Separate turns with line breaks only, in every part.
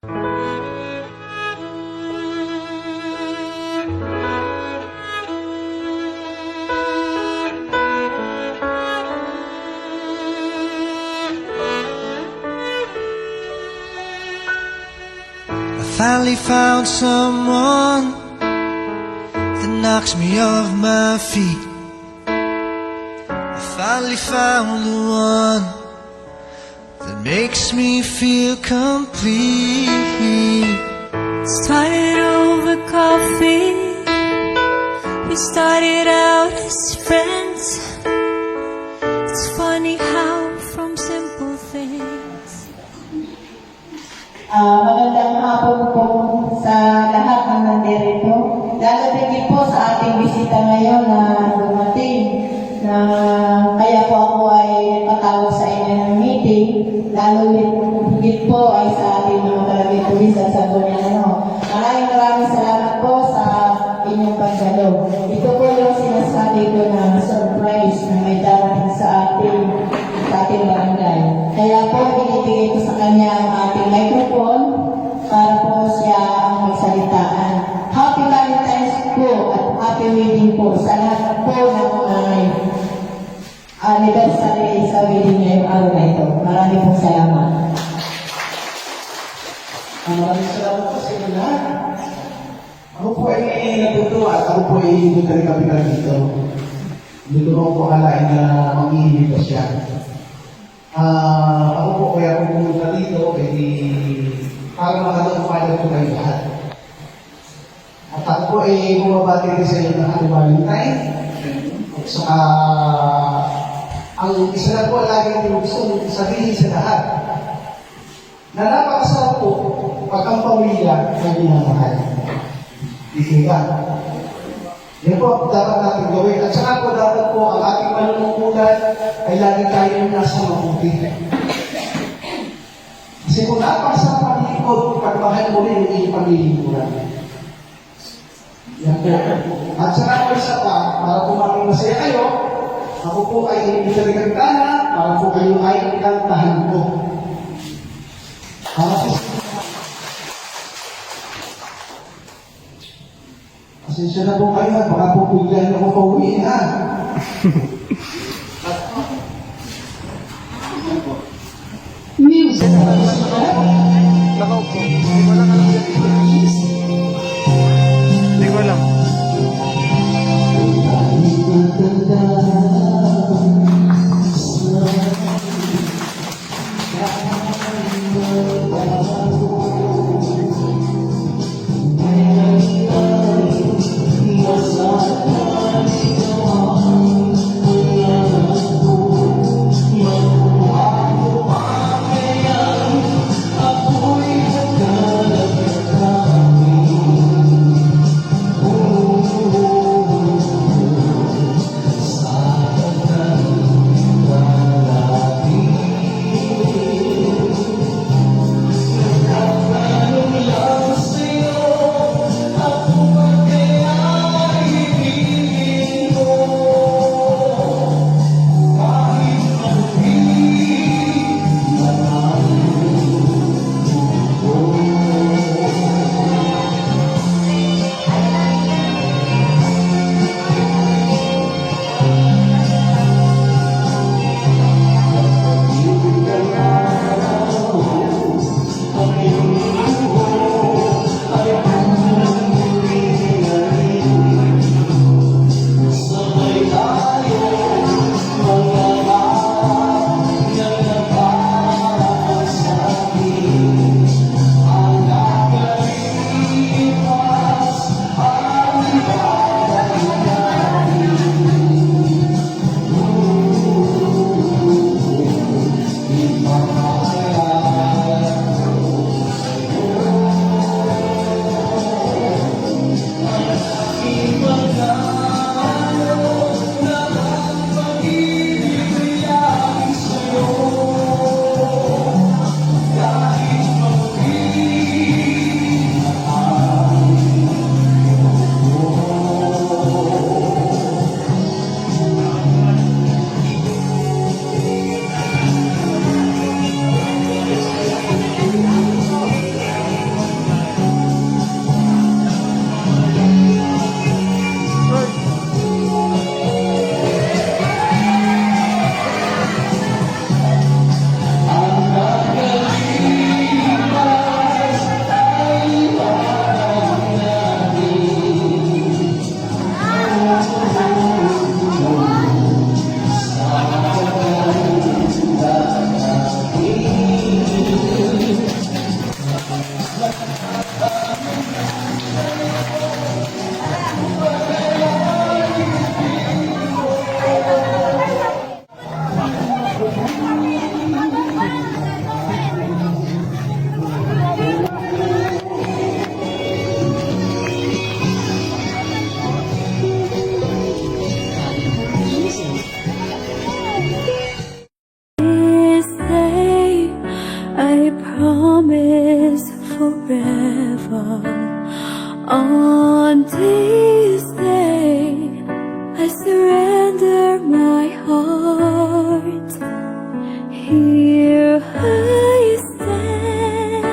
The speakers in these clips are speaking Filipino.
I finally found someone that knocks me off my feet. I finally found the one that makes me feel complete.
Started over coffee. We started out as friends. It's funny how from simple things.
Magandang hapon po sa lahat ng nandirito. Dadating po sa ating bisita ngayon na dumating na kaya po ako ay patawag sa inyo ng meeting. Lalo higit po ay sa ating mga talagang pulis at sa Buniano. Maraming salamat po sa inyong pagdalo. Ito po yung sinasabi ko na surprise na may darating sa ating barangay. Kaya po, binibigay ko sa kanya ang ating microphone para po siya ang magsalitaan. Happy Valentine's po at happy wedding po sa lahat po ng anniversary sa wedding ngayong araw na ito. Maraming pong salamat.
Maraming salamat po sa inyo lahat. Ako po ay natutuwa at ako po ay hindi ka rin kami dito. Dito ko po akalain na manghihili pa siya. Ako po kaya kung pumunta dito, para makatagpalan ko kayo lahat. At ako po ay bumabati rin sa inyo ng Happy Valentine. At saka, ang isa na po lagi ko gusto sabihin sa lahat, na napakasarap po pag ang pamilya ay minamahal. Di ba? Yan po dapat natin gawin. At saka po dapat po ang ating manunungkulan ay lagi tayo nasa mabuti. Kasi kung napakasarap ang likod, pagmahal mo rin yung iyong pamilikuran. Yan po. At saka po isa pa, para po maging masaya kayo, ako po ay ibigay kantana para po kayo ay kantahan ko. Pasensya na po kayo, baka po bigyan ako pauwiin ha.
Music.
Nakaupo. Hindi ko lang alam yan. Hindi ko alam.
forever. On this day, I surrender my heart. Here I stand,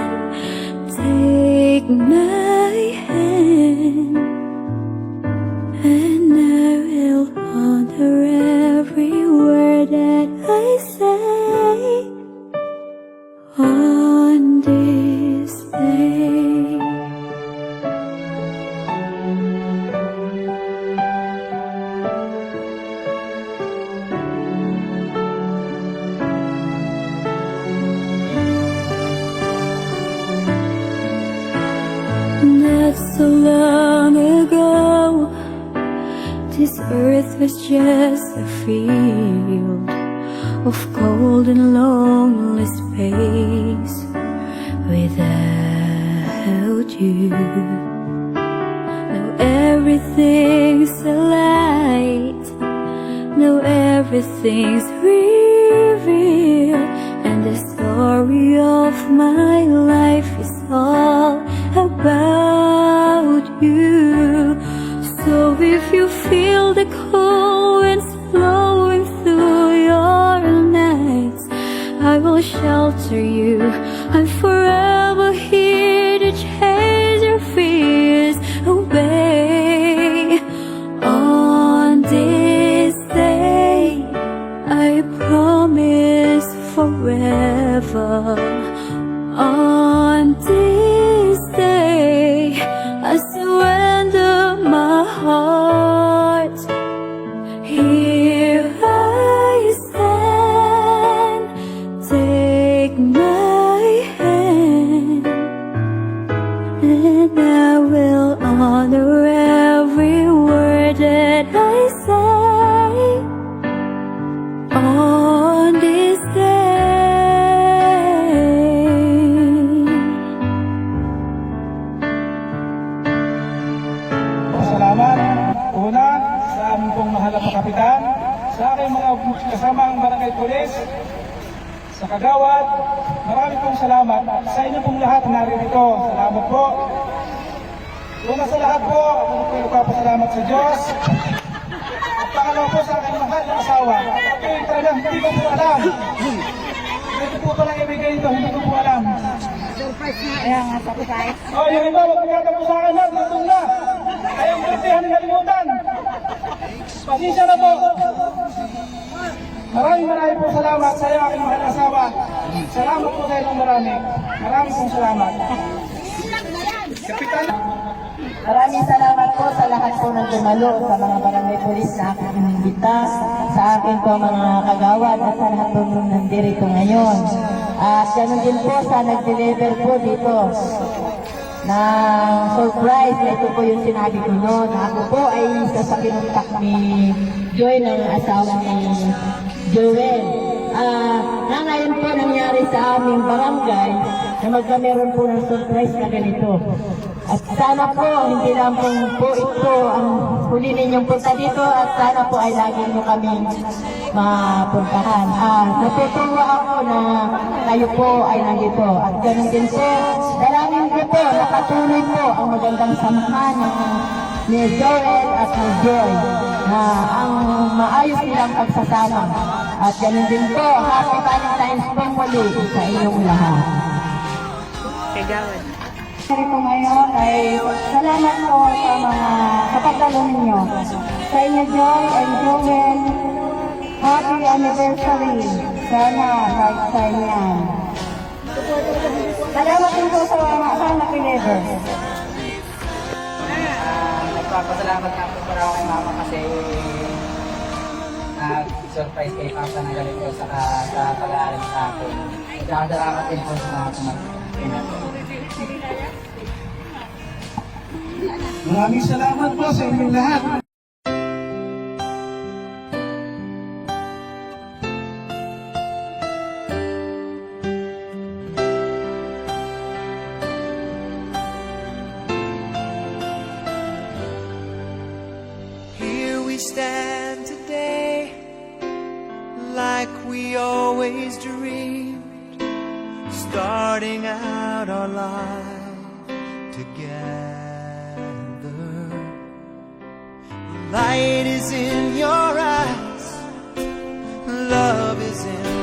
take my hand, and I will honor every word that I say on this day. Not so long ago, this earth was just a field of cold and lonely space without you. Now everything's a light, now everything's revealed, and the story of my life is all about you. So if you feel the cold winds blowing through your nights, I will shelter you. I'm forever here to chase your fears away. On this day, I promise forever. On this day, I surrender my heart. Here I stand, take my hand, and I will honor every word that I say on this day.
Salamat. Una, sa aming pong mahal na kapitan, sa aking mga kasamang barangay pulis, sa kagawad, maraming pong salamat. Sa inyo pong lahat na narito, salamat po. Una sa lahat po, ako po nagpapasalamat sa Diyos. At pangalawa po sa aking mahal na asawa. Kayo talagang hindi ko po alam. Ito po palang ibigay ito, hindi ko po alam.
Kaya nga, surprise.
Oh, yung iba, wag magkatapo sa akin na, tutong na. Ayaw mo natin nalimutan. Pasensya na po. Maraming po salamat sa iyo aking mahal na asawa. Salamat po sa inyong marami. Maraming pong salamat. Kapitan.
Maraming salamat po sa lahat po ng dumalo, sa mga barangay polis na aking inimbita, sa aking po mga kagawad at sa lahat po nung nandirito ngayon. At ganoon din po sa nag-deliver po dito na surprise. Ito po yung sinabi ko noon. Ako po ay isa sa kinuntak ni Joy ng asawa ni Joel. Na ngayon po nangyari sa aming barangay na magkameron po ng surprise na ganito. At sana po, hindi lang po ito ang huli ninyong punta dito at sana po ay lagi nyo kami mapuntahan. Natutuwa ako na kayo po ay nandito. At ganoon din po, dalangin ko po, nakatuloy po ang magandang samahan ni Joel at ni Joy na ang maayos nilang pagsasama. At ganoon din po, Happy Valentine's po muli sa inyong lahat.
Kagawad.
Narito ngayon ay salamat po sa mga kapagdalo ninyo. Sa inyo, Joy and Joel, happy anniversary. Sana lifetime yan. Salamat din po sa mga nag-deliver.
Nagpapasalamat nga po para kay mama kasi nag-surprise kay Papa na ganito sa pag-aaral sa akin. Salamat din po sa mga kumagpapin.
Maraming salamat po sa inyong lahat.
Here we stand today, like we always dreamed, starting out our life together. Light is in your eyes, love is in